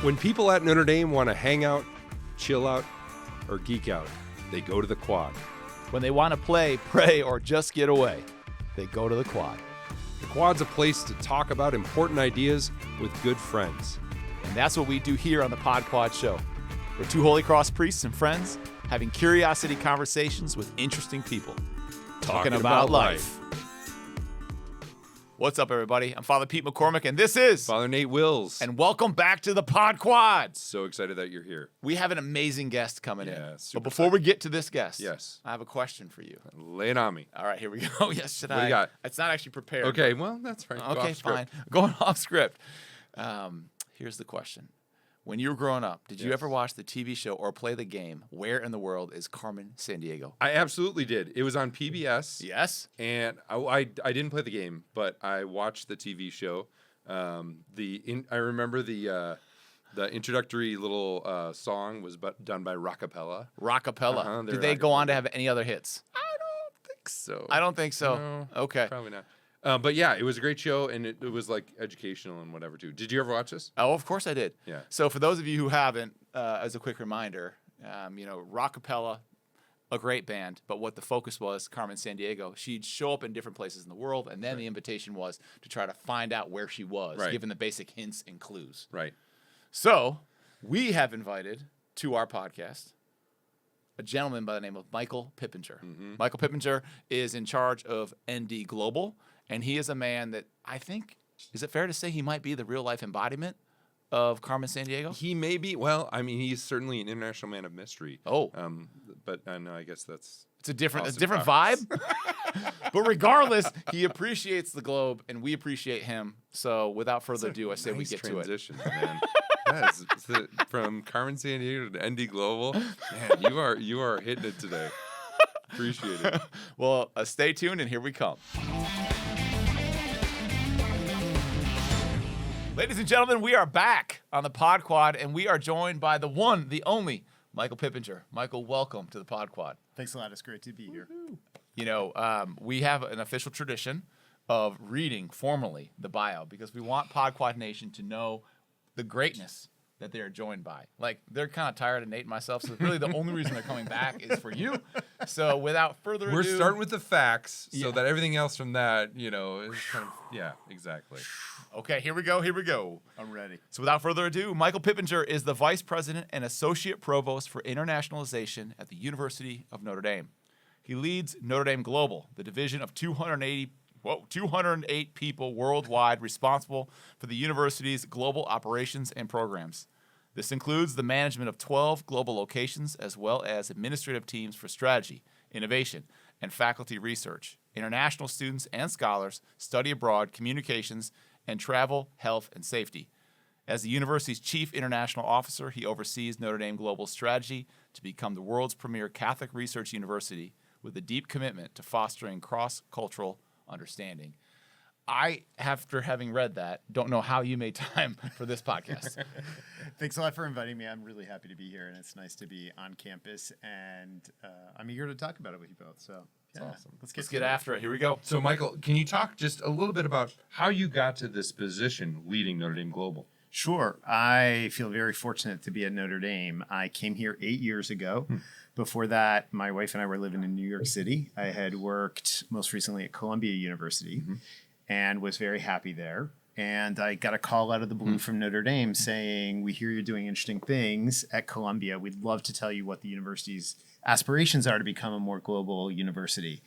When people at Notre Dame want to hang out, chill out, or geek out, they go to the quad. When they want to play, pray, or just get away, they go to the quad. The quad's a place to talk about important ideas with good friends. And that's what we do here on the Pod Quad Show. We're two Holy Cross priests and friends having curiosity conversations with interesting people. Talking about life. What's up, everybody? I'm Father Pete McCormick, and this is Father Nate Wills. And welcome back to the Pod Quad. So excited that you're here. We have an amazing guest coming in. Super But before we get to this guest, Yes. I have a question for you. Lay it on me. All right, here we go. Yes, should What I? do you got? It's not actually prepared. Okay, well, that's right. Go Okay, off script. fine. Going off script. Here's the question. When you were growing up, did you Yes. ever watch the TV show or play the game, Where in the World is Carmen Sandiego? I absolutely did. It was on PBS. Yes? And I didn't play the game, but I watched the TV show. I remember the introductory little song was done by Rockapella. Rockapella. they're Did they go on to have any other hits? I don't think so. I don't think so. No, Okay. probably not. But yeah, it was a great show, and it was like educational and whatever too. Did you ever watch this? Oh, of course I did. Yeah. So for those of you who haven't, as a quick reminder, Rockapella, a great band, but what the focus was, Carmen Sandiego, she'd show up in different places in the world, and then the invitation was to try to find out where she was, Right. given the basic hints and clues. Right. So we have invited to our podcast a gentleman by the name of Michael Pippenger. Mm-hmm. Michael Pippenger is in charge of ND Global, and he is a man that I think, is it fair to say he might be the real-life embodiment of Carmen Sandiego? He may be. Well, I mean, he's certainly an international man of mystery. Oh. But no, I guess that's. It's a different Austin vibe. Powers. But regardless, he appreciates the globe, and we appreciate him. So without further ado, I say we get transition, man. Yes, from Carmen Sandiego to ND Global. Man, you are hitting it today. Appreciate it. Well, stay tuned, and here we come. Ladies and gentlemen, we are back on the Pod Quad, and we are joined by the one, the only, Michael Pippenger. Michael, welcome to the Pod Quad. Thanks a lot. It's great to be here. You know, we have an official tradition of reading formally the bio because we want Pod Quad Nation to know the greatness that they are joined by. Like, they're kind of tired of Nate and myself, so really the only reason they're coming back is for you. So without further ado... We're starting with the facts so Yeah. that everything else from that, is kind of... Yeah, exactly. Okay, here we go. I'm ready. So without further ado, Michael Pippenger is the Vice President and Associate Provost for Internationalization at the University of Notre Dame. He leads Notre Dame Global, the division of 208 people worldwide responsible for the university's global operations and programs. This includes the management of 12 global locations as well as administrative teams for strategy, innovation, and faculty research, international students and scholars, study abroad, communications, and travel, health, and safety. As the university's chief international officer, he oversees Notre Dame Global's strategy to become the world's premier Catholic research university with a deep commitment to fostering cross-cultural understanding. I, after having read that, don't know how you made time for this podcast. Thanks a lot for inviting me. I'm really happy to be here, and it's nice to be on campus, and I'm eager to talk about it with you both. So, yeah, awesome. Let's get after it. Here we go. So, Michael, can you talk just a little bit about how you got to this position leading Notre Dame Global? Sure. I feel very fortunate to be at Notre Dame. I came here 8 years ago. Before that, my wife and I were living in New York City. I had worked most recently at Columbia University and was very happy there. And I got a call out of the blue from Notre Dame saying, we hear you're doing interesting things at Columbia. We'd love to tell you what the university's aspirations are to become a more global university.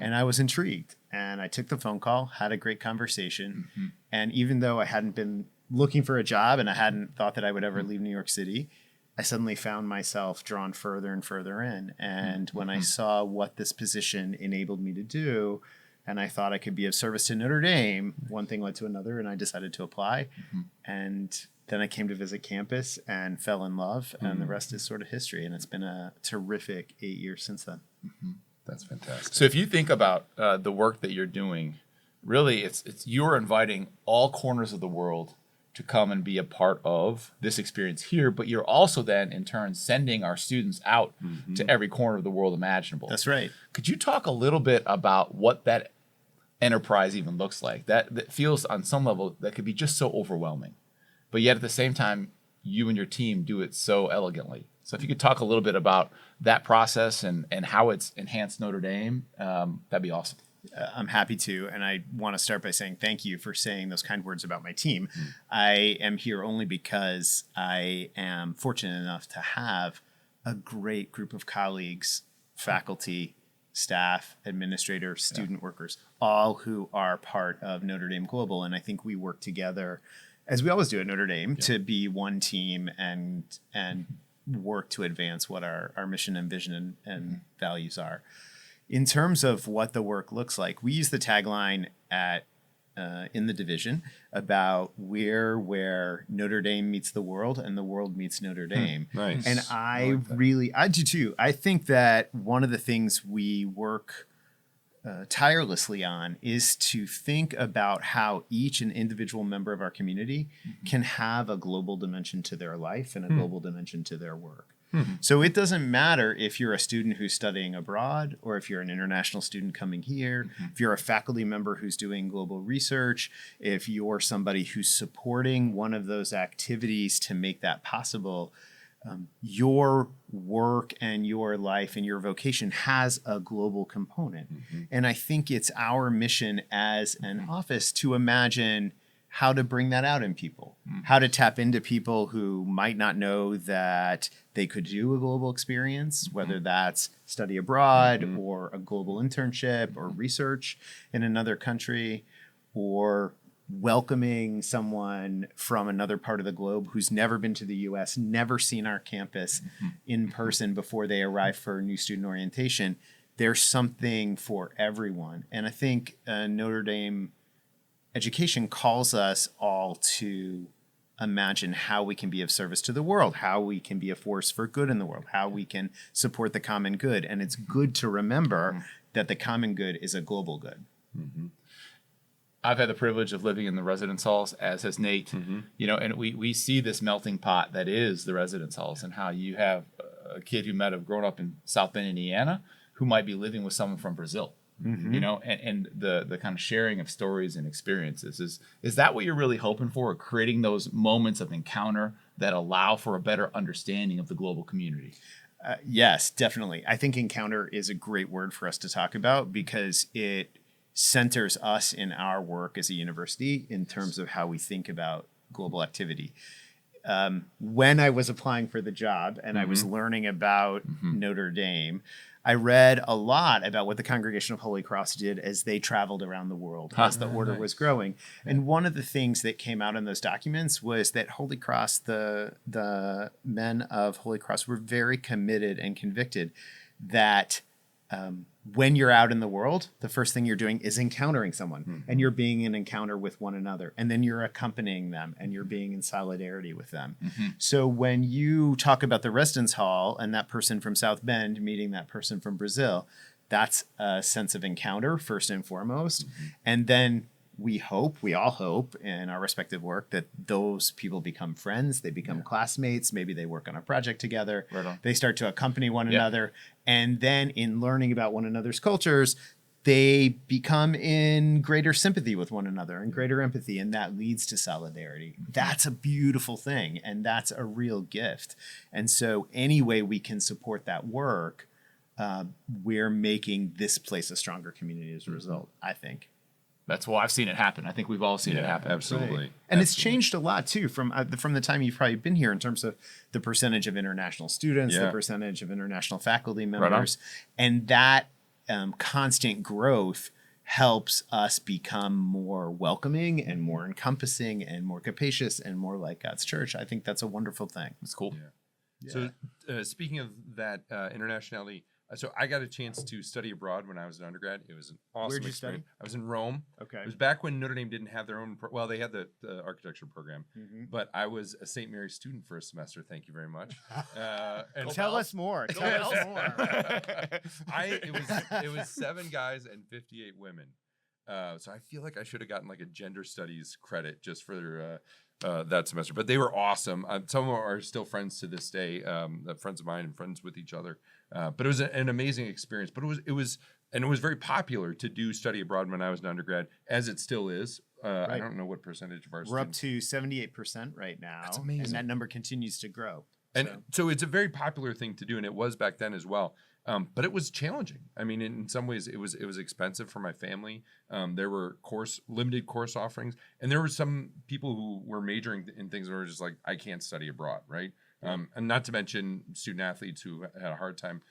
And I was intrigued. And I took the phone call, had a great conversation. And even though I hadn't been looking for a job and I hadn't thought that I would ever leave New York City, I suddenly found myself drawn further and further in. And when I saw what this position enabled me to do, and I thought I could be of service to Notre Dame, one thing led to another, and I decided to apply. And then I came to visit campus and fell in love, and the rest is sort of history. And it's been a terrific 8 years since then. That's fantastic. So if you think about the work that you're doing, really it's you're inviting all corners of the world to come and be a part of this experience here, but you're also then in turn sending our students out to every corner of the world imaginable. That's right. Could you talk a little bit about what that enterprise even looks like? That feels on some level that could be just so overwhelming, but yet at the same time you and your team do it so elegantly. So if you could talk a little bit about that process and how it's enhanced Notre Dame, that'd be awesome. I'm happy to. And I want to start by saying thank you for saying those kind words about my team. I am here only because I am fortunate enough to have a great group of colleagues, faculty, staff, administrators, student workers, all who are part of Notre Dame Global. And I think we work together, as we always do at Notre Dame, to be one team and work to advance what our mission and vision and values are. In terms of what the work looks like, we use the tagline in the division about where Notre Dame meets the world and the world meets Notre Dame. Nice. And I do too. I think that one of the things we work tirelessly on is to think about how each and individual member of our community can have a global dimension to their life and a global dimension to their work. So it doesn't matter if you're a student who's studying abroad or if you're an international student coming here, if you're a faculty member who's doing global research, if you're somebody who's supporting one of those activities to make that possible, your work and your life and your vocation has a global component. And I think it's our mission as an office to imagine how to bring that out in people, how to tap into people who might not know that they could do a global experience, whether that's study abroad or a global internship or research in another country, or welcoming someone from another part of the globe who's never been to the U.S., never seen our campus in person before they arrive for new student orientation. There's something for everyone. And I think Notre Dame education calls us all to imagine how we can be of service to the world, how we can be a force for good in the world, how we can support the common good. And it's good to remember that the common good is a global good. I've had the privilege of living in the residence halls, as has Nate, and we see this melting pot that is the residence halls, and how you have a kid who might have grown up in South Bend, Indiana, who might be living with someone from Brazil. And the kind of sharing of stories and experiences is that what you're really hoping for, creating those moments of encounter that allow for a better understanding of the global community? Yes, definitely. I think encounter is a great word for us to talk about because it centers us in our work as a university in terms of how we think about global activity. When I was applying for the job and I was learning about Notre Dame, I read a lot about what the Congregation of Holy Cross did as they traveled around the world as the order was growing. And one of the things that came out in those documents was that Holy Cross, the men of Holy Cross, were very committed and convicted that when you're out in the world, the first thing you're doing is encountering someone and you're being in encounter with one another. And then you're accompanying them and you're being in solidarity with them. So when you talk about the residence hall and that person from South Bend meeting that person from Brazil, that's a sense of encounter first and foremost. And then we all hope in our respective work that those people become friends, they become classmates, maybe they work on a project together, they start to accompany one another. And then in learning about one another's cultures, they become in greater sympathy with one another and greater empathy, and that leads to solidarity. That's a beautiful thing, and that's a real gift. And so any way we can support that work, we're making this place a stronger community as a result, I think. That's why I've seen it happen. I think we've all seen it happen. Absolutely. Right. And it's changed a lot too from the time you've probably been here in terms of the percentage of international students, the percentage of international faculty members, and that constant growth helps us become more welcoming and more encompassing and more capacious and more like God's church. I think that's a wonderful thing. It's cool. So speaking of that internationality, so I got a chance to study abroad when I was an undergrad. It was an awesome Where'd you experience. study? I was in Rome. Okay. It was back when Notre Dame didn't have their own, they had the architecture program, but I was a St. Mary's student for a semester. Thank you very much. And Tell us more. Tell us more. It was 7 guys and 58 women. So I feel like I should have gotten like a gender studies credit just for that semester. But they were awesome. Some of them are still friends to this day, friends of mine and friends with each other. But it was an amazing experience. But it was very popular to do study abroad when I was an undergrad, as it still is. I don't know what percentage of our We're up students. to 78% right now. That's amazing. And that number continues to grow. And so it's a very popular thing to do, and it was back then as well. But it was challenging. I mean, in some ways, it was expensive for my family. There were limited course offerings, and there were some people who were majoring in things that were just like, I can't study abroad, right? And not to mention student athletes who had a hard time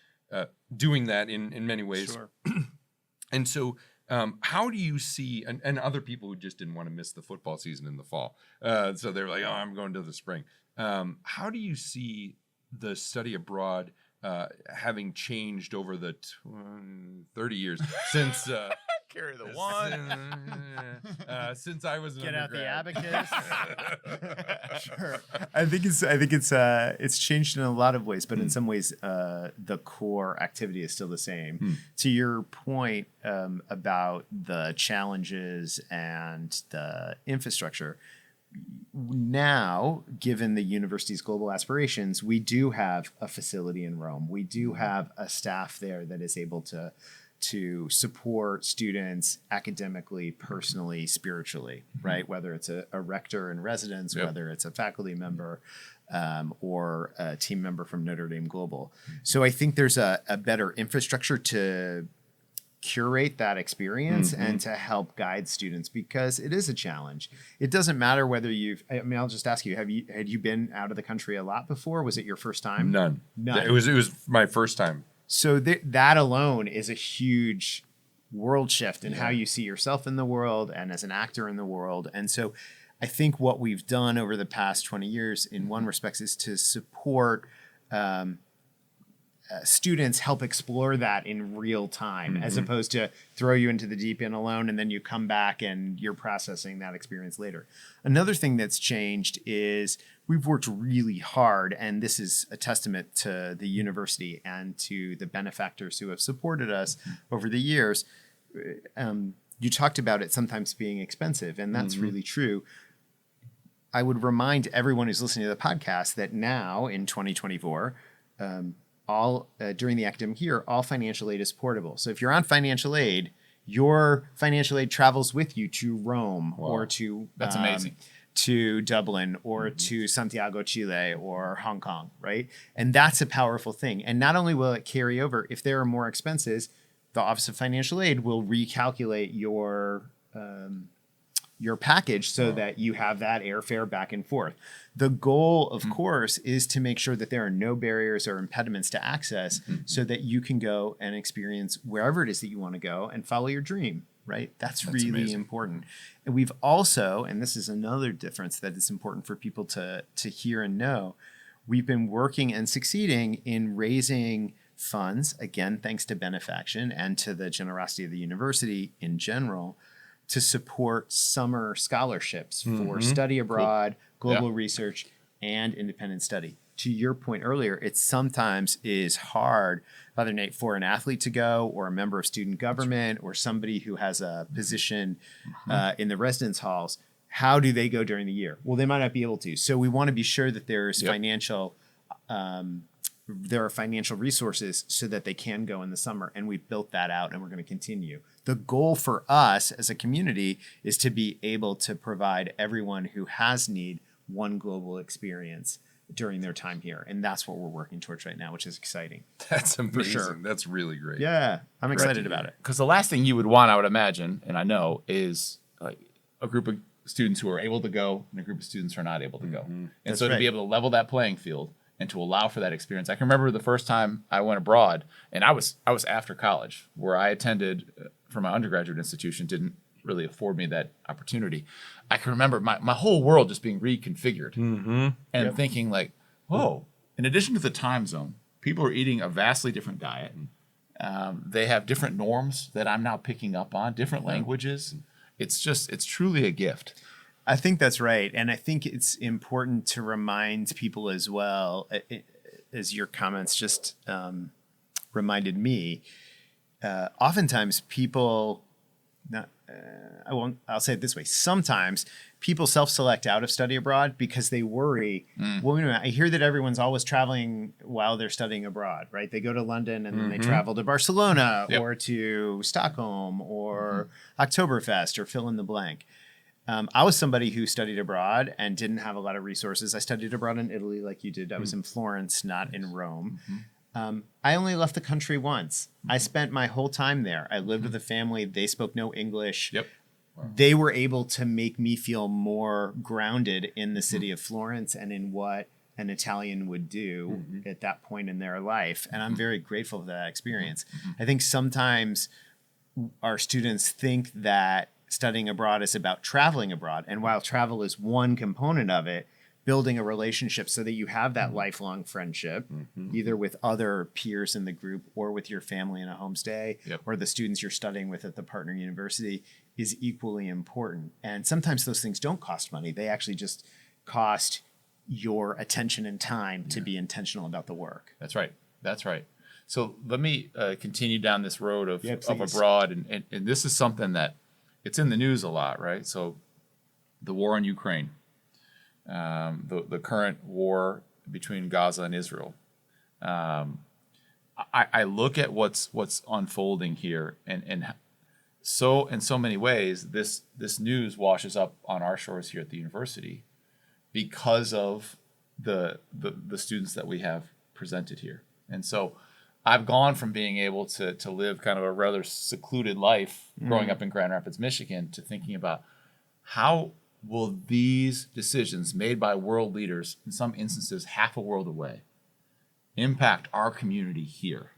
doing that in many ways. Sure. And so, how do you see, and other people who just didn't want to miss the football season in the fall, so they were like, oh, I'm going to the spring. How do you see the study abroad having changed over the 30 years since Carry the one. since I was an Get out the undergrad? abacus. Sure. I think it's changed in a lot of ways, but in some ways, the core activity is still the same. To your point about the challenges and the infrastructure, now, given the university's global aspirations, we do have a facility in Rome. We do have a staff there that is able to support students academically, personally, spiritually, right? Whether it's a rector in residence, whether it's a faculty member, or a team member from Notre Dame Global. So I think there's a better infrastructure to curate that experience and to help guide students, because it is a challenge. It doesn't matter whether I'll just ask you, had you been out of the country a lot before? Was it your first time? None. It was my first time. So that alone is a huge world shift in how you see yourself in the world and as an actor in the world. And so I think what we've done over the past 20 years in one respect is to support students, help explore that in real time, as opposed to throw you into the deep end alone and then you come back and you're processing that experience later. Another thing that's changed is we've worked really hard, and this is a testament to the university and to the benefactors who have supported us over the years. You talked about it sometimes being expensive, and that's really true. I would remind everyone who's listening to the podcast that now in 2024, during the academic year, all financial aid is portable. So if you're on financial aid, your financial aid travels with you to Rome or to That's amazing. To Dublin or to Santiago, Chile or Hong Kong, right? And that's a powerful thing. And not only will it carry over, if there are more expenses, the Office of Financial Aid will recalculate your package so that you have that airfare back and forth. The goal, of course, is to make sure that there are no barriers or impediments to access so that you can go and experience wherever it is that you want to go and follow your dream, right? That's really amazing. important. And we've also, and this is another difference that is important for people to hear and know, we've been working and succeeding in raising funds, again, thanks to benefaction and to the generosity of the university in general, to support summer scholarships for study abroad, global research, and independent study. To your point earlier, it sometimes is hard, Father Nate, for an athlete to go, or a member of student government, or somebody who has a position in the residence halls. How do they go during the year? Well, they might not be able to. So we want to be sure that there's there are financial resources so that they can go in the summer. And we've built that out, and we're going to continue. The goal for us as a community is to be able to provide everyone who has need one global experience during their time here. And that's what we're working towards right now, which is exciting. That's amazing. sure. That's really great. Yeah, I'm excited about it. Because the last thing you would want, I would imagine, and I know, is like a group of students who are able to go and a group of students who are not able to go. And That's so to right. be able to level that playing field and to allow for that experience. I can remember the first time I went abroad, and I was after college, where I attended from my undergraduate institution, didn't really afford me that opportunity. I can remember my whole world just being reconfigured and thinking like, whoa, in addition to the time zone, people are eating a vastly different diet. They have different norms that I'm now picking up on, different languages. It's truly a gift. I think that's right. And I think it's important to remind people as well, as your comments just reminded me, oftentimes people, I'll say it this way. Sometimes people self-select out of study abroad because they worry, well, wait a minute, I hear that everyone's always traveling while they're studying abroad, right? They go to London and then they travel to Barcelona or to Stockholm or Oktoberfest or fill in the blank. I was somebody who studied abroad and didn't have a lot of resources. I studied abroad in Italy like you did. I was in Florence, not in Rome. I only left the country once. I spent my whole time there. I lived with a family. They spoke no English. Yep. Wow. They were able to make me feel more grounded in the city of Florence and in what an Italian would do at that point in their life. And I'm very grateful for that experience. I think sometimes our students think that studying abroad is about traveling abroad. And while travel is one component of it, building a relationship so that you have that lifelong friendship, either with other peers in the group or with your family in a homestay, or the students you're studying with at the partner university, is equally important. And sometimes those things don't cost money. They actually just cost your attention and time to be intentional about the work. That's right. That's right. So let me continue down this road of abroad. And this is something that it's in the news a lot, right? So the war in Ukraine, the current war between Gaza and Israel. I look at what's unfolding here, and so in so many ways, this news washes up on our shores here at the university because of the students that we have presented here. And so I've gone from being able to live kind of a rather secluded life growing up in Grand Rapids, Michigan, to thinking about how will these decisions made by world leaders, in some instances half a world away, impact our community here?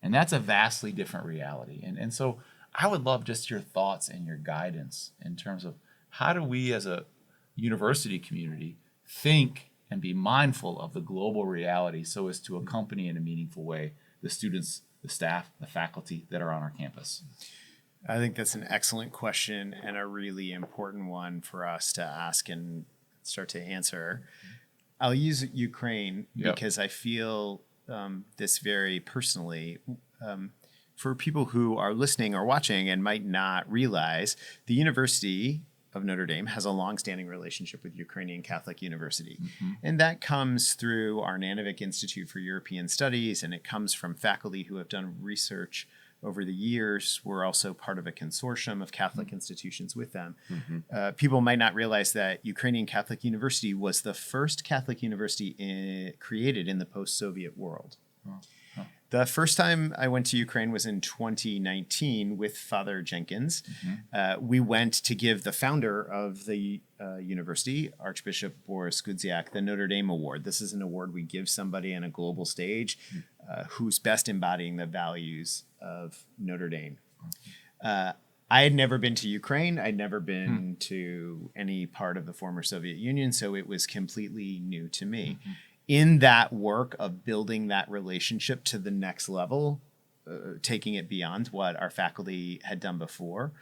And that's a vastly different reality. And so I would love just your thoughts and your guidance in terms of how do we as a university community think and be mindful of the global reality so as to accompany in a meaningful way the students, the staff, the faculty that are on our campus? I think that's an excellent question and a really important one for us to ask and start to answer. I'll use Ukraine because I feel this very personally. For people who are listening or watching and might not realize, the University of Notre Dame has a longstanding relationship with Ukrainian Catholic University. And that comes through our Nanovic Institute for European Studies, and it comes from faculty who have done research over the years. We're also part of a consortium of Catholic institutions with them. People might not realize that Ukrainian Catholic University was the first Catholic university created in the post-Soviet world. The first time I went to Ukraine was in 2019 with Father Jenkins. We went to give the founder of the university, Archbishop Boris Gudziak, the Notre Dame Award. This is an award we give somebody on a global stage who's best embodying the values of Notre Dame. I had never been to Ukraine. I'd never been to any part of the former Soviet Union, so it was completely new to me. In that work of building that relationship to the next level, taking it beyond what our faculty had done before,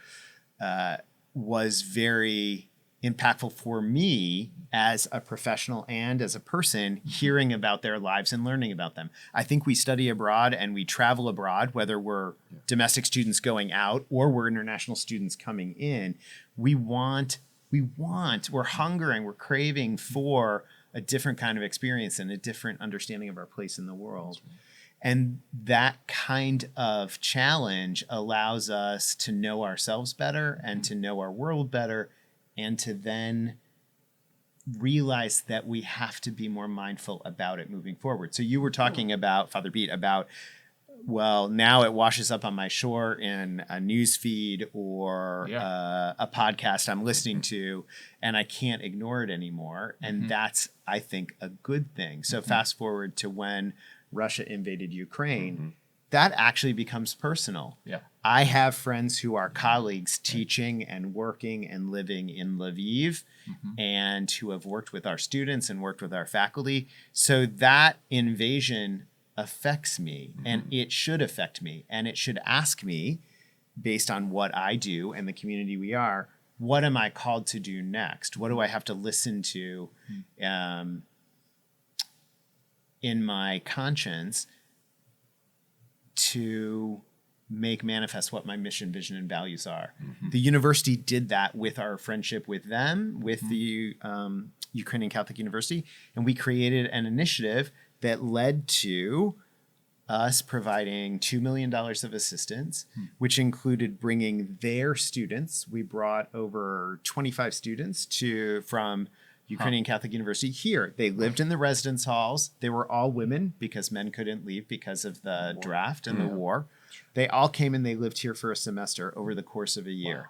was very impactful for me as a professional and as a person, hearing about their lives and learning about them. I think we study abroad and we travel abroad, whether we're domestic students going out or we're international students coming in. We're hungering, we're craving for a different kind of experience and a different understanding of our place in the world. And that kind of challenge allows us to know ourselves better and to know our world better, and to then realize that we have to be more mindful about it moving forward. So you were talking about, Father Beat, about, well, now it washes up on my shore in a news feed or a podcast I'm listening to, and I can't ignore it anymore. And that's, I think, a good thing. So fast forward to when Russia invaded Ukraine, that actually becomes personal. I have friends who are colleagues teaching and working and living in Lviv and who have worked with our students and worked with our faculty. So that invasion affects me, and it should affect me, and it should ask me, based on what I do and the community we are, what am I called to do next? What do I have to listen to in my conscience to make manifest what my mission, vision, and values are? The university did that with our friendship with them, with the Ukrainian Catholic University, and we created an initiative that led to us providing $2 million of assistance, which included bringing their students. We brought over 25 students from Ukrainian Catholic University here. They lived in the residence halls. They were all women because men couldn't leave because of the draft and the war. They all came and they lived here for a semester over the course of a year.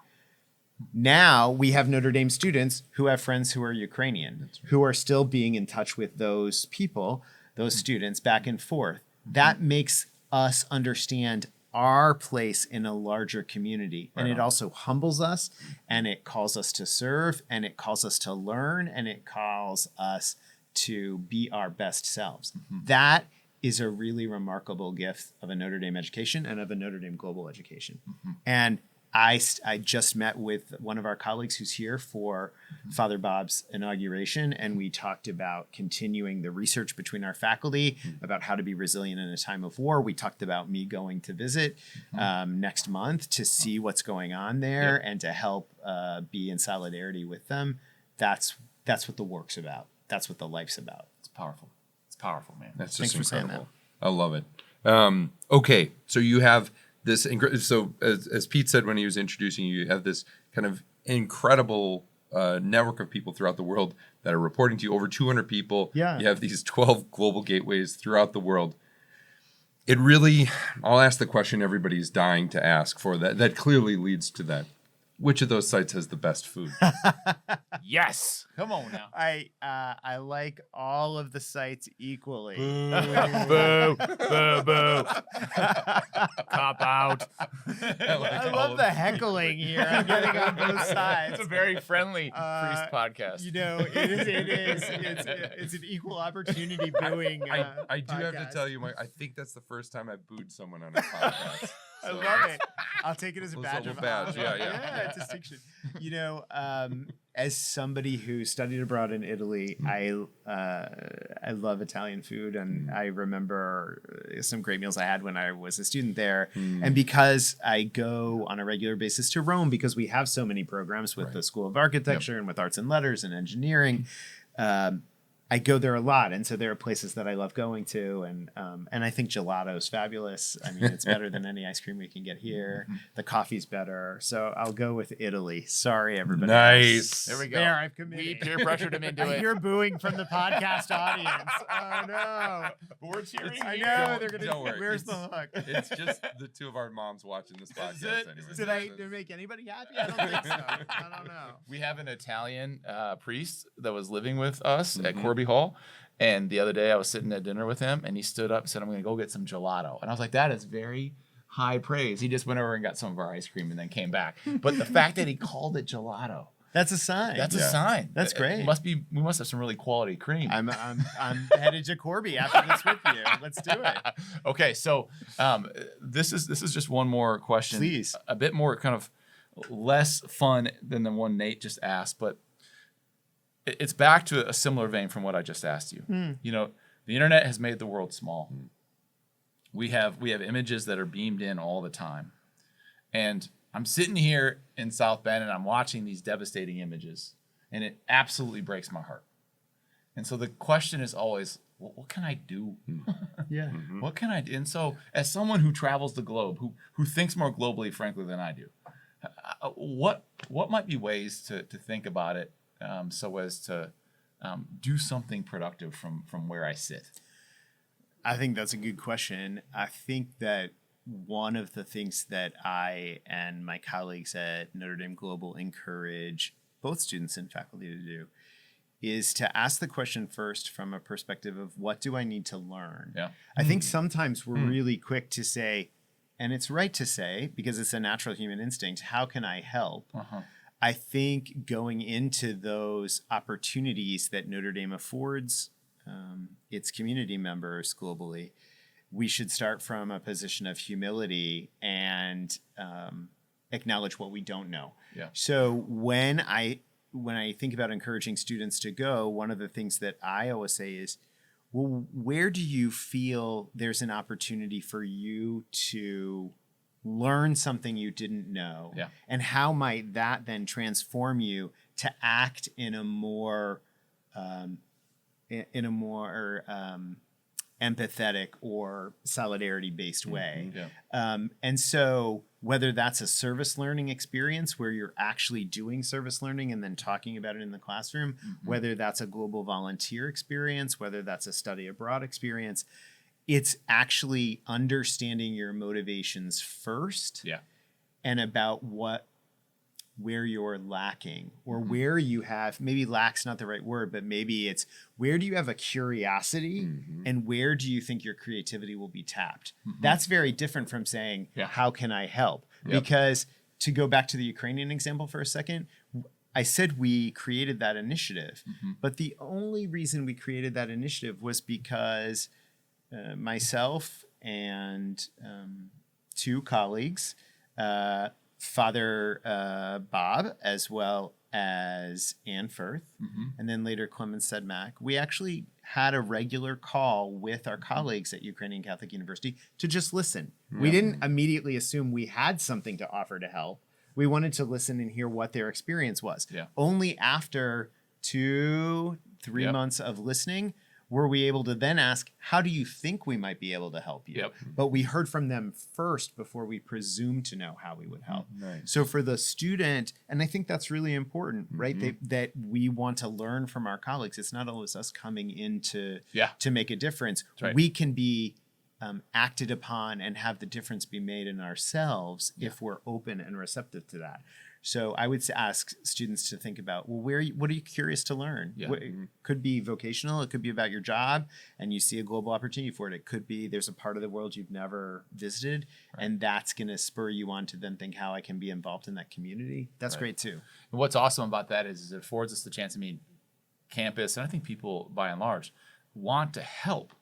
Now we have Notre Dame students who have friends who are Ukrainian, who are still being in touch with those people, those students back and forth. That makes us understand our place in a larger community. And it also humbles us, and it calls us to serve, and it calls us to learn, and it calls us to be our best selves. That is a really remarkable gift of a Notre Dame education and of a Notre Dame global education. And I just met with one of our colleagues who's here for Father Bob's inauguration, and we talked about continuing the research between our faculty about how to be resilient in a time of war. We talked about me going to visit next month to see what's going on there and to help be in solidarity with them. That's what the work's about. That's what the life's about. It's powerful. It's powerful, man. That's just Thanks for saying incredible. I love it. Okay, so you have this. So as Pete said when he was introducing you, you have this kind of incredible network of people throughout the world that are reporting to you. Over 200 people. Yeah. You have these 12 global gateways throughout the world. It really, I'll ask the question everybody's dying to ask for. That clearly leads to that. Which of those sites has the best food? Yes. Come on now. I like all of the sites equally. Boo. Boo. Boo. Cop out. I love the heckling here. I'm getting on both sides. It's a very friendly priest podcast. You know, it is. It's an equal opportunity booing. I do have to tell you, Mike, I think that's the first time I booed someone on a podcast. I love it. I'll take it as a Those badge little of badge, honor. yeah. Distinction. You know, as somebody who studied abroad in Italy, I love Italian food, and I remember some great meals I had when I was a student there. And because I go on a regular basis to Rome, because we have so many programs with the School of Architecture and with Arts and Letters and Engineering, I go there a lot, and so there are places that I love going to, and I think gelato is fabulous. I mean, it's better than any ice cream we can get here. The coffee's better, so I'll go with Italy. Sorry, everybody. Nice. There we go. There, I've committed. We peer pressured him into I it. hear booing from the podcast audience. Oh no! We're cheering. I here. know they're gonna. Don't worry. Where's the hook? It's just the two of our moms watching this podcast. it? Anyway. Did I make anybody happy? I don't think so. I don't know. We have an Italian priest that was living with us at Corby Hall. And the other day I was sitting at dinner with him, and he stood up and said, I'm going to go get some gelato. And I was like, that is very high praise. He just went over and got some of our ice cream and then came back. But the fact that he called it gelato, That's a sign. that's a sign. That's great. We must have some really quality cream. I'm headed to Corby after this with you. Let's do it. Okay, so this is just one more question. Please. A bit more kind of less fun than the one Nate just asked, but it's back to a similar vein from what I just asked you. You know, the internet has made the world small. We have images that are beamed in all the time. And I'm sitting here in South Bend and I'm watching these devastating images, and it absolutely breaks my heart. And so the question is always, well, what can I do? Yeah. What can I do? And so as someone who travels the globe, who thinks more globally, frankly, than I do, what might be ways to think about it so as to do something productive from where I sit? I think that's a good question. I think that one of the things that I and my colleagues at Notre Dame Global encourage both students and faculty to do is to ask the question first from a perspective of what do I need to learn? Yeah. I think sometimes we're really quick to say, and it's right to say, because it's a natural human instinct, how can I help? I think going into those opportunities that Notre Dame affords its community members globally, we should start from a position of humility and acknowledge what we don't know. Yeah. So when I think about encouraging students to go, one of the things that I always say is, well, where do you feel there's an opportunity for you to learn something you didn't know? Yeah. And how might that then transform you to act in a more empathetic or solidarity-based way. Yeah. And so whether that's a service learning experience where you're actually doing service learning and then talking about it in the classroom, whether that's a global volunteer experience, whether that's a study abroad experience, it's actually understanding your motivations first Yeah. and about where you're lacking or where you have, maybe lack's not the right word, but maybe it's where do you have a curiosity and where do you think your creativity will be tapped? That's very different from saying, how can I help? Yep. Because to go back to the Ukrainian example for a second, I said we created that initiative, but the only reason we created that initiative was because myself and two colleagues, Father Bob, as well as Ann Firth, and then later Clemens Sedmak, we actually had a regular call with our colleagues at Ukrainian Catholic University to just listen. We didn't immediately assume we had something to offer to help. We wanted to listen and hear what their experience was. Yeah. Only after 2-3 months of listening were we able to then ask, how do you think we might be able to help you? Yep. But we heard from them first before we presumed to know how we would help. Nice. So for the student, and I think that's really important, right? That we want to learn from our colleagues. It's not always us coming in to make a difference. Right. We can be acted upon and have the difference be made in ourselves if we're open and receptive to that. So I would ask students to think about, well, what are you curious to learn? Yeah. What, could be vocational. It could be about your job and you see a global opportunity for it. It could be there's a part of the world you've never visited and that's going to spur you on to then think how I can be involved in that community. That's great too. And what's awesome about that is it affords us the chance to meet campus, and I think people by and large want to help.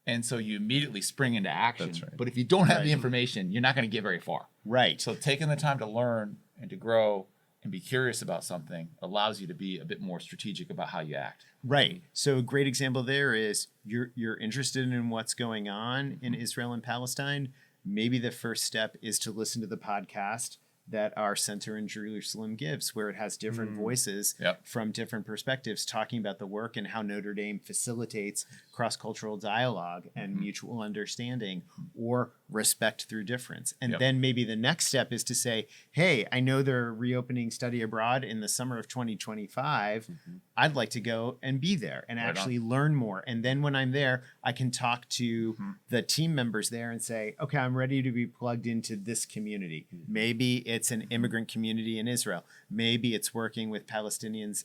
And so you immediately spring into action. That's right. But if you don't have the information, you're not going to get very far. Right. So taking the time to learn and to grow and be curious about something allows you to be a bit more strategic about how you act. Right. So a great example there is you're interested in what's going on in Israel and Palestine. Maybe the first step is to listen to the podcast that our center in Jerusalem gives, where it has different voices from different perspectives talking about the work and how Notre Dame facilitates cross-cultural dialogue and mutual understanding or respect through difference. And then maybe the next step is to say, hey, I know they're reopening study abroad in the summer of 2025. I'd like to go and be there and actually learn more. And then when I'm there, I can talk to the team members there and say, okay, I'm ready to be plugged into this community. Maybe it's an immigrant community in Israel. Maybe it's working with Palestinians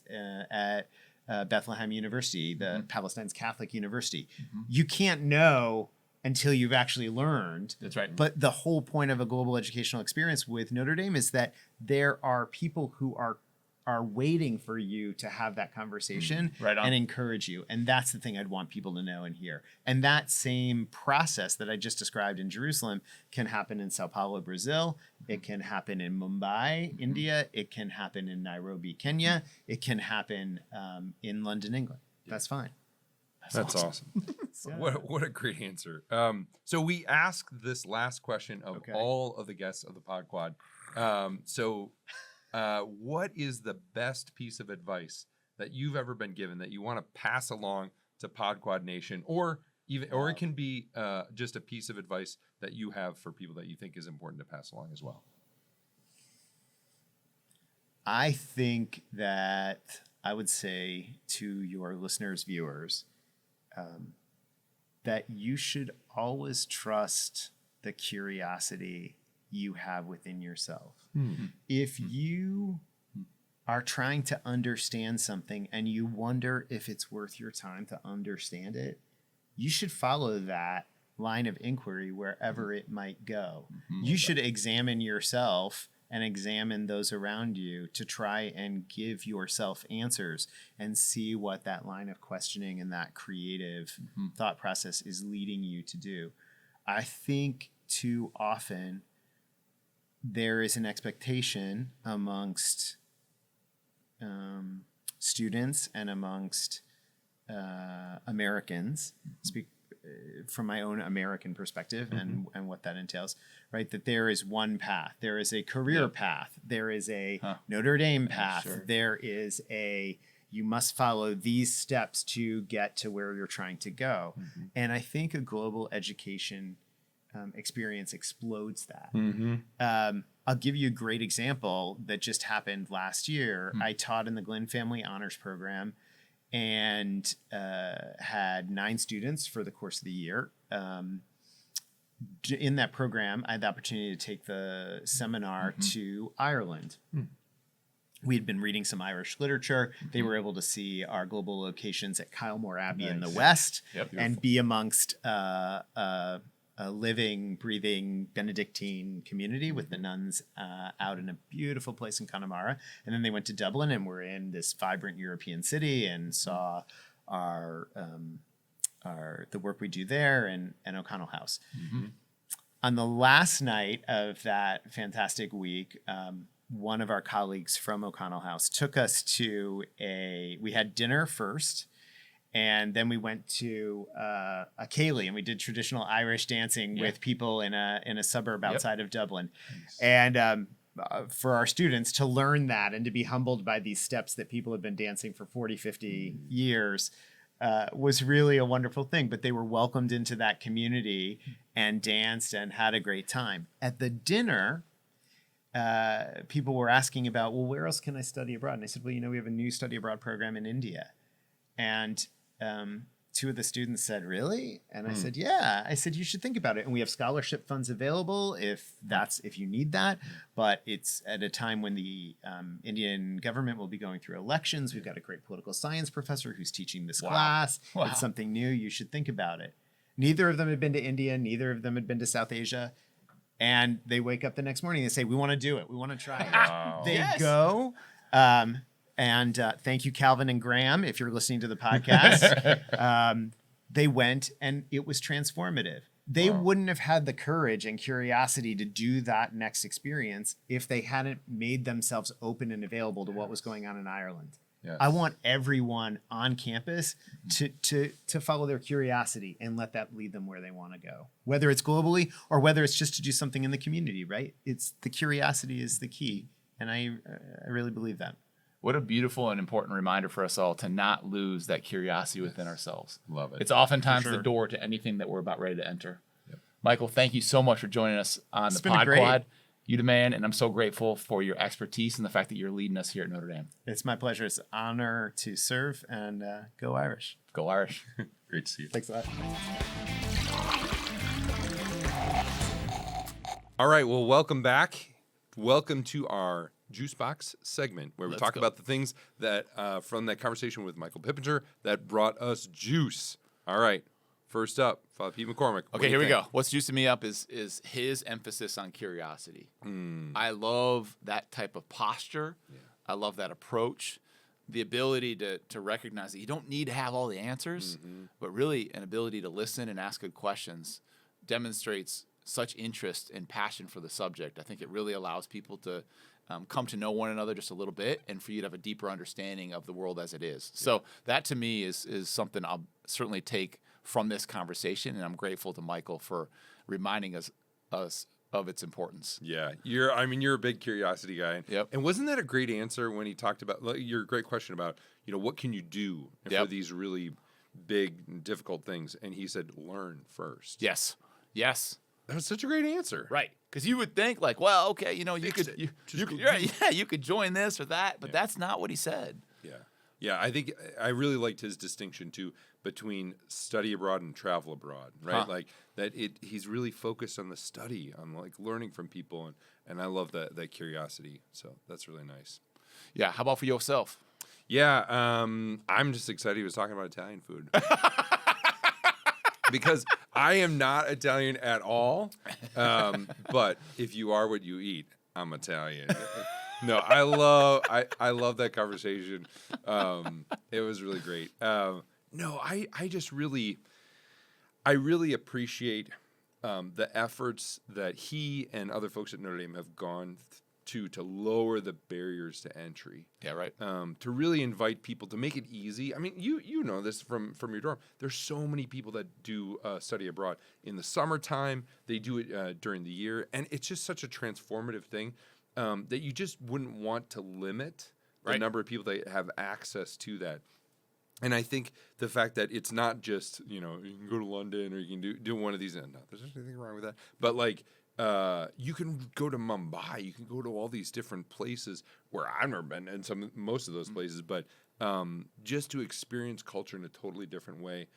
at Bethlehem University, the Palestine's Catholic University. You can't know until you've actually learned. That's right. But the whole point of a global educational experience with Notre Dame is that there are people who are waiting for you to have that conversation and encourage you. And that's the thing I'd want people to know and hear. And that same process that I just described in Jerusalem can happen in Sao Paulo, Brazil. It can happen in Mumbai, India. It can happen in Nairobi, Kenya. It can happen in London, England. That's fine. That's awesome. What a great answer. So we ask this last question of all of the guests of the Pod Quad. What is the best piece of advice that you've ever been given that you want to pass along to Pod Quad Nation, or it can be just a piece of advice that you have for people that you think is important to pass along as well? I think that I would say to your listeners, viewers, that you should always trust the curiosity you have within yourself. If you are trying to understand something and you wonder if it's worth your time to understand it, you should follow that line of inquiry wherever it might go. You should examine yourself and examine those around you to try and give yourself answers and see what that line of questioning and that creative thought process is leading you to do. I think too often there is an expectation amongst students and amongst Americans, speak from my own American perspective and what that entails, right? That there is one path. There is a career path. There is a Notre Dame path. There is a you must follow these steps to get to where you're trying to go. And I think a global education experience explodes that. I'll give you a great example that just happened last year. I taught in the Glenn Family Honors Program and had 9 students for the course of the year. In that program, I had the opportunity to take the seminar to Ireland. We had been reading some Irish literature. They were able to see our global locations at Kylemore Abbey in the west and be amongst a living, breathing Benedictine community with the nuns out in a beautiful place in Connemara. And then they went to Dublin and were in this vibrant European city and saw the work we do there and O'Connell House. On the last night of that fantastic week, one of our colleagues from O'Connell House took us to we had dinner first, and then we went to a ceilidh, and we did traditional Irish dancing with people in a suburb outside of Dublin. And for our students to learn that and to be humbled by these steps that people have been dancing for 40, 50 years was really a wonderful thing. But they were welcomed into that community and danced and had a great time. At the dinner, people were asking about, well, where else can I study abroad? And I said, well, we have a new study abroad program in India. And 2 of the students said, really? And I said, yeah. I said, you should think about it. And we have scholarship funds available if you need that. But it's at a time when the Indian government will be going through elections. We've got a great political science professor who's teaching this class. It's something new. You should think about it. Neither of them had been to India. Neither of them had been to South Asia. And they wake up the next morning and say, we want to do it. We want to try it. They go. And thank you, Calvin and Graham, if you're listening to the podcast. They went, and it was transformative. They wouldn't have had the courage and curiosity to do that next experience if they hadn't made themselves open and available to what was going on in Ireland. I want everyone on campus to follow their curiosity and let that lead them where they want to go, whether it's globally or whether it's just to do something in the community, right? It's the curiosity is the key. And I really believe that. What a beautiful and important reminder for us all to not lose that curiosity within ourselves. Love it. It's oftentimes the door to anything that we're about ready to enter. Michael, thank you so much for joining us on the PodQuad. You the man, and I'm so grateful for your expertise and the fact that you're leading us here at Notre Dame. It's my pleasure. It's an honor to serve, and go Irish. Go Irish. Great to see you. Thanks a lot. All right, well, welcome back. Welcome to our Juice Box segment, where we talk about the things that from that conversation with Michael Pippenger that brought us juice. All right. First up, Father Pete McCormick. Okay, here we go. What's juicing me up is his emphasis on curiosity. I love that type of posture. I love that approach. The ability to recognize that you don't need to have all the answers, but really an ability to listen and ask good questions demonstrates such interest and passion for the subject. I think it really allows people to come to know one another just a little bit and for you to have a deeper understanding of the world as it is. So that to me is something I'll certainly take from this conversation, and I'm grateful to Michael for reminding us of its importance. Yeah, you're a big curiosity guy. Yep. And wasn't that a great answer when he talked about your great question about, what can you do for these really big and difficult things? And he said, learn first. Yes. That was such a great answer. Right. Because you would think like, well, okay, you could join this or that, but that's not what he said. Yeah, I think I really liked his distinction too between study abroad and travel abroad, right? Like that he's really focused on the study, on like learning from people, and I love that curiosity. So that's really nice. Yeah. How about for yourself? Yeah, I'm just excited he was talking about Italian food. Because I am not Italian at all, but if you are what you eat, I'm Italian. No, I love that conversation. It was really great. I really appreciate the efforts that he and other folks at Notre Dame have gone to lower the barriers to entry. Yeah, right. To really invite people to make it easy. I mean, you know this from your dorm. There's so many people that do study abroad in the summertime. They do it during the year, and it's just such a transformative thing that you just wouldn't want to limit, the number of people that have access to that. And I think the fact that it's not just, you can go to London or you can do one of these. No, there's anything wrong with that. But like, you can go to Mumbai, you can go to all these different places where I've never been, and most of those places, but just to experience culture in a totally different way,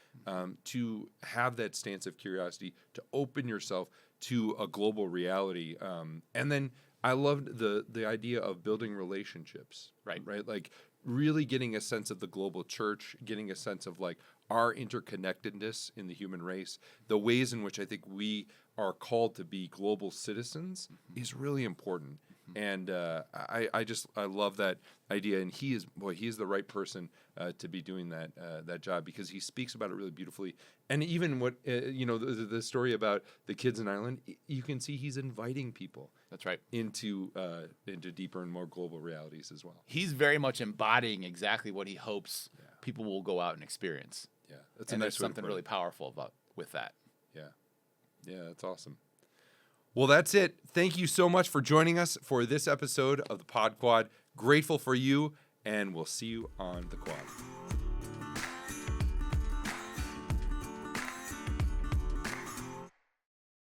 to have that stance of curiosity, to open yourself to a global reality, and then I loved the idea of building relationships, right? Like really getting a sense of the global church, getting a sense of like our interconnectedness in the human race, the ways in which I think we are called to be global citizens is really important. And I love that idea. And he is the right person to be doing that job, because he speaks about it really beautifully. And even what, the story about the kids in Ireland, you can see he's inviting people. That's right. Into deeper and more global realities as well. He's very much embodying exactly what he hopes people will go out and experience. Yeah. That's a nice way to put something really powerful with that. Yeah. Yeah, that's awesome. Well, that's it. Thank you so much for joining us for this episode of the Pod Quad. Grateful for you, and we'll see you on the quad.